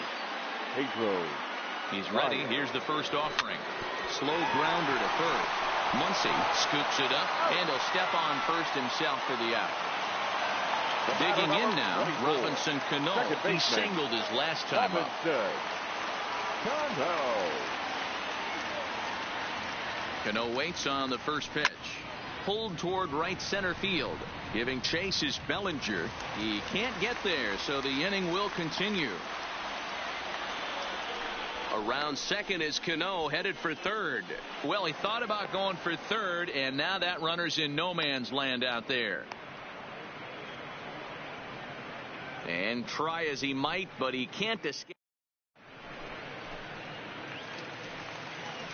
Pedro. He's ready. Here's the first offering. Slow grounder to third. Muncy scoops it up, and he'll step on first himself for the out. Digging in now, Robinson Cano. He singled his last time up. Cano waits on the first pitch. Pulled toward right center field. Giving chase is Bellinger. He can't get there, so the inning will continue. Around second is Cano, headed for third. Well, he thought about going for third, and now that runner's in no man's land out there. And try as he might, but he can't escape.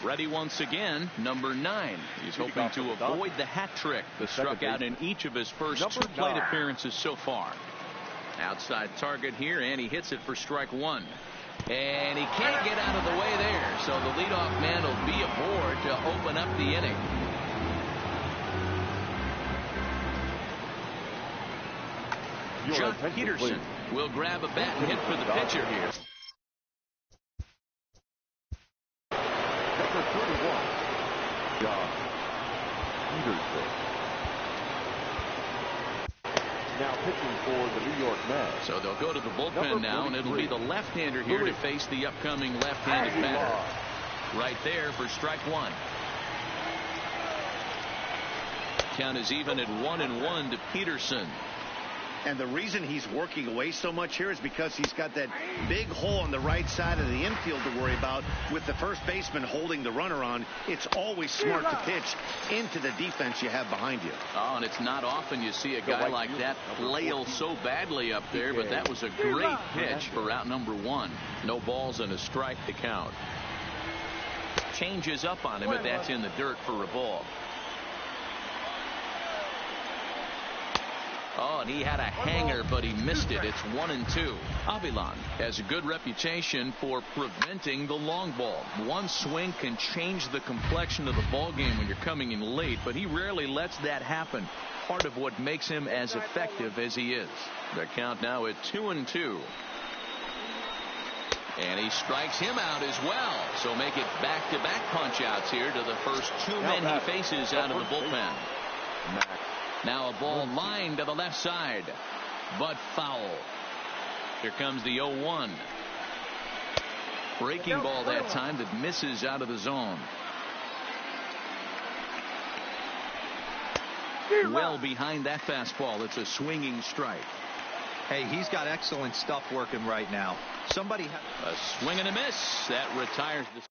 Ready once again, number 9. He's hoping to avoid the hat trick that struck out in each of his first 2 plate appearances so far. Outside target here, and he hits it for strike 1. And he can't get out of the way there, so the leadoff man will be aboard to open up the inning. Jock Peterson will grab a bat and hit for the pitcher here. Number 31, Jock Peterson. Now pitching for the New York Mets. So they'll go to the bullpen now, and it'll be the left-hander here to face the upcoming left-handed batter. Right there for strike 1. Count is even at 1-1 to Peterson. And the reason he's working away so much here is because he's got that big hole on the right side of the infield to worry about. With the first baseman holding the runner on, it's always smart to pitch into the defense you have behind you. Oh, and it's not often you see a guy like that flail so badly up there, but that was a great pitch for out number 1. No balls and a strike to count. Changes up on him, but that's in the dirt for a ball. Oh, and he had a hanger, but he missed it. It's 1-2. Avilan has a good reputation for preventing the long ball. One swing can change the complexion of the ball game when you're coming in late, but he rarely lets that happen. Part of what makes him as effective as he is. The count now at 2-2. And he strikes him out as well. So make it back-to-back punch-outs here to the first 2 men he faces out of the bullpen. Now a ball lined to the left side, but foul. Here comes the 0-1. Breaking ball that time that misses out of the zone. Well behind that fastball. It's a swinging strike. Hey, he's got excellent stuff working right now. Somebody a swing and a miss. That retires the.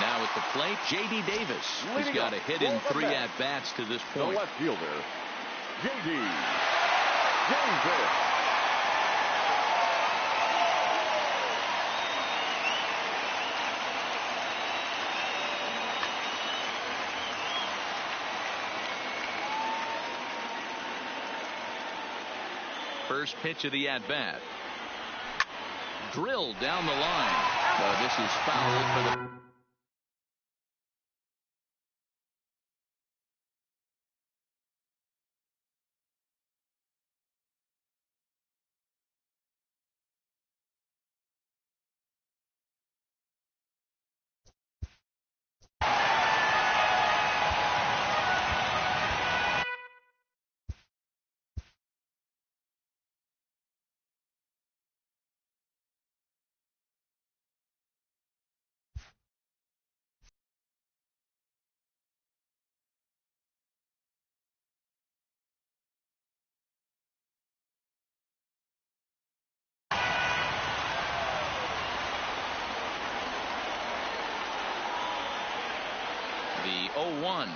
Now at the plate, J.D. Davis. He's got a hit in 3 at-bats to this point. The left fielder, J.D. Davis. First pitch of the at-bat. Drilled down the line. This is foul for the... The 0-1.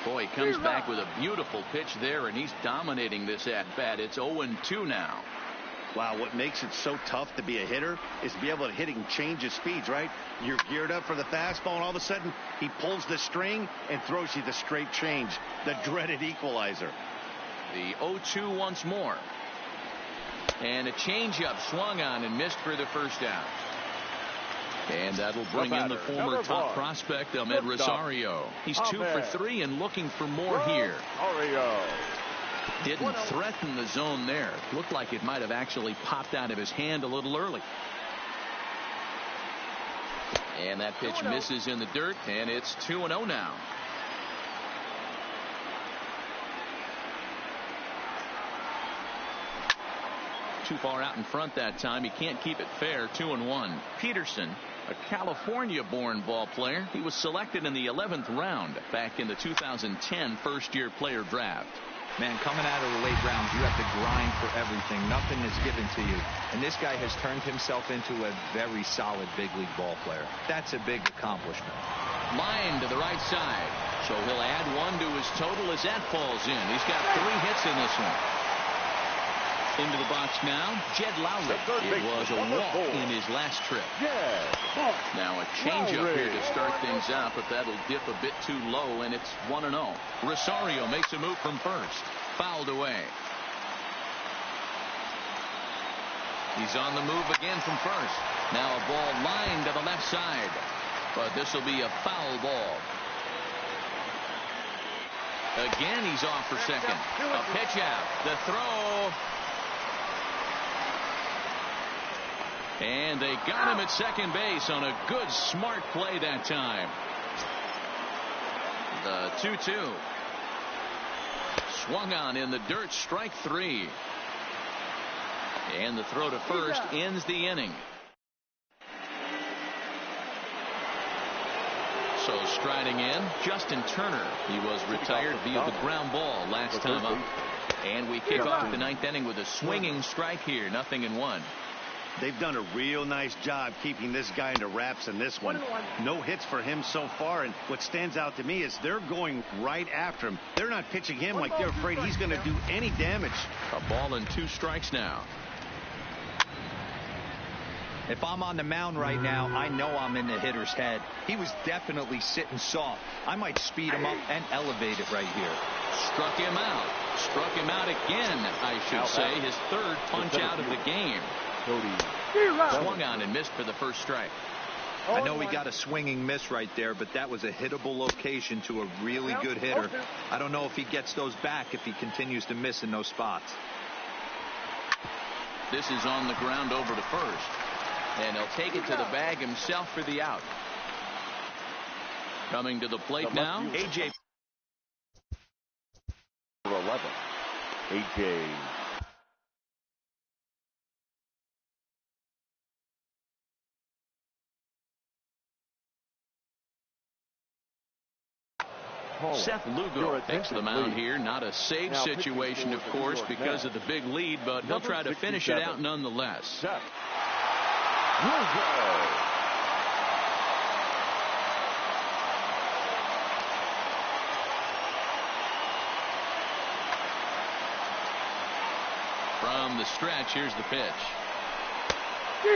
Boy, comes back with a beautiful pitch there, and he's dominating this at-bat. It's 0-2 now. Wow, what makes it so tough to be a hitter is to be able to hitting change of speeds, right? You're geared up for the fastball, and all of a sudden, he pulls the string and throws you the straight change, the dreaded equalizer. The 0-2 once more. And a changeup swung on and missed for the first out. And that'll bring in the former top prospect, Ahmed Rosario. He's 2 for 3 and looking for more here. Didn't threaten the zone there. Looked like it might have actually popped out of his hand a little early. And that pitch misses in the dirt, and it's 2-0 now. Too far out in front that time. He can't keep it fair. 2-1. Peterson, a California-born ball player. He was selected in the 11th round back in the 2010 first-year player draft. Man, coming out of the late rounds, you have to grind for everything. Nothing is given to you. And this guy has turned himself into a very solid big league ball player. That's a big accomplishment. Line to the right side. So he'll add 1 to his total as that falls in. He's got 3 hits in this one. Into the box now, Jed Lowry. It was a walk in his last trip. Now a changeup here to start things out, but that'll dip a bit too low, and it's 1-0. Rosario makes a move from first. Fouled away. He's on the move again from first. Now a ball lined to the left side, but this will be a foul ball. Again, he's off for second. A pitch out. The throw. And they got him at second base on a good, smart play that time. The 2-2. Swung on in the dirt, strike 3. And the throw to first ends the inning. So striding in, Justin Turner. He was retired via the ground ball last time up. And we kick off the 9th inning with a swinging strike here, 0-1. They've done a real nice job keeping this guy into wraps in this one. No hits for him so far, and what stands out to me is they're going right after him. They're not pitching him like they're afraid he's going to do any damage. A ball and 2 strikes now. If I'm on the mound right now, I know I'm in the hitter's head. He was definitely sitting soft. I might speed him up and elevate it right here. Struck him out. Struck him out again, I should say. His 3rd punch out of the game. Swung on and missed for the first strike. I know he got a swinging miss right there, but that was a hittable location to a really good hitter. I don't know if he gets those back if he continues to miss in those spots. This is on the ground over to first. And he'll take it to the bag himself for the out. Coming to the plate now, A.J. 11. A.J. Seth Lugo takes the mound here. Not a save situation, of course, because of the big lead, but he'll try to finish it out nonetheless. Seth Lugo. From the stretch, here's the pitch.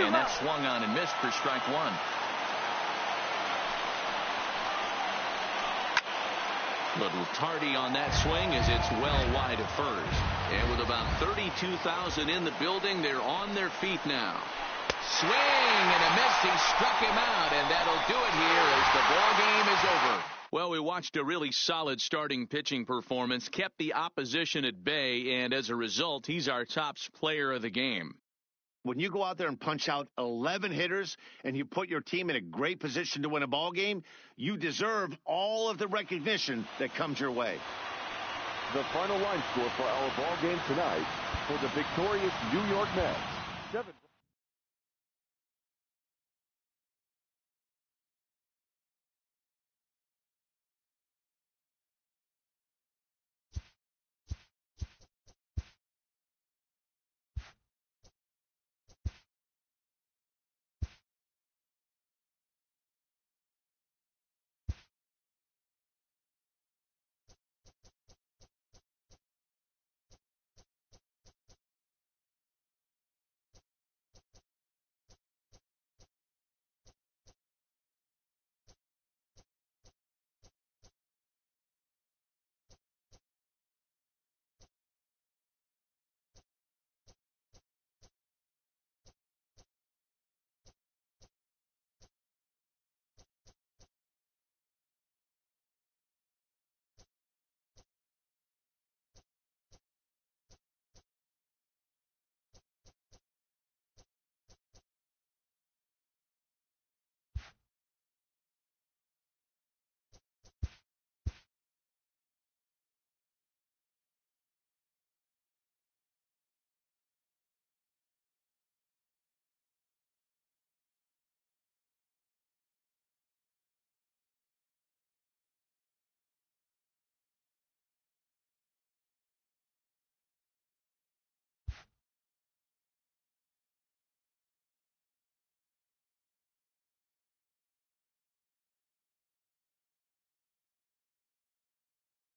And that swung on and missed for strike 1. Little tardy on that swing as it's well wide of first. And with about 32,000 in the building, they're on their feet now. Swing and a miss. He struck him out, and that'll do it here as the ball game is over. Well, we watched a really solid starting pitching performance, kept the opposition at bay, and as a result, he's our top player of the game. When you go out there and punch out 11 hitters and you put your team in a great position to win a ball game, you deserve all of the recognition that comes your way. The final line score for our ball game tonight for the victorious New York Mets.